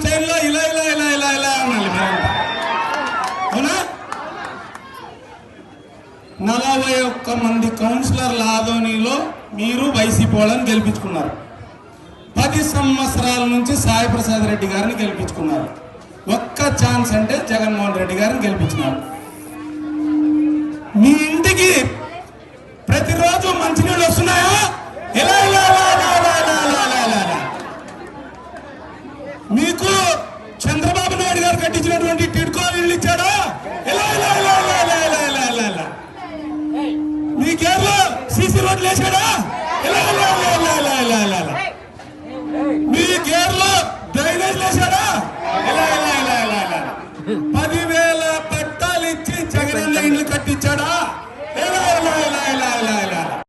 స్టైల్లో ఇలా ఇలా ఇలా ఇలా ఇలా అనాలి మీరంతా. అవునా? 41 మంది కౌన్సిలర్ల ఆదోనిలో మీరు వైసీపీ వాళ్ళని గెలిపించుకున్నారు. 10 సంవత్సరాల నుంచి సాయి ప్రసాద్ రెడ్డి గారిని గెలిపించుకున్నారు. ఒక్క ఛాన్స్ అంటే జగన్మోహన్ రెడ్డి గారిని గెలిపించినారు. మీ ఇంటికి ప్రతిరోజు మంచినీళ్ళు వస్తున్నాయా? ఎలా ఎలా ఎలా ఎలా ఎలా ఎలా ఎలా ఎలా? మీకు చంద్రబాబు నాయుడు గారు కట్టించినటువంటి టిడ్కో ఇళ్ళు ఇచ్చాడా? ఎలా ఎలా ఎలా ఎలా ఎలా ఎలా ఎలా ఎలా ఎలా? మీ కేరళ సీసీ రోడ్లు వేసాడా? ఎలా ఎలా ఎలా ఎలా ఎలా ఎలా ఎలా ఎలా? మీ కేరళ డ్రైనేజ్ వేసాడా? ఎలా ఎలా ఎలా ఎలా ఎలా?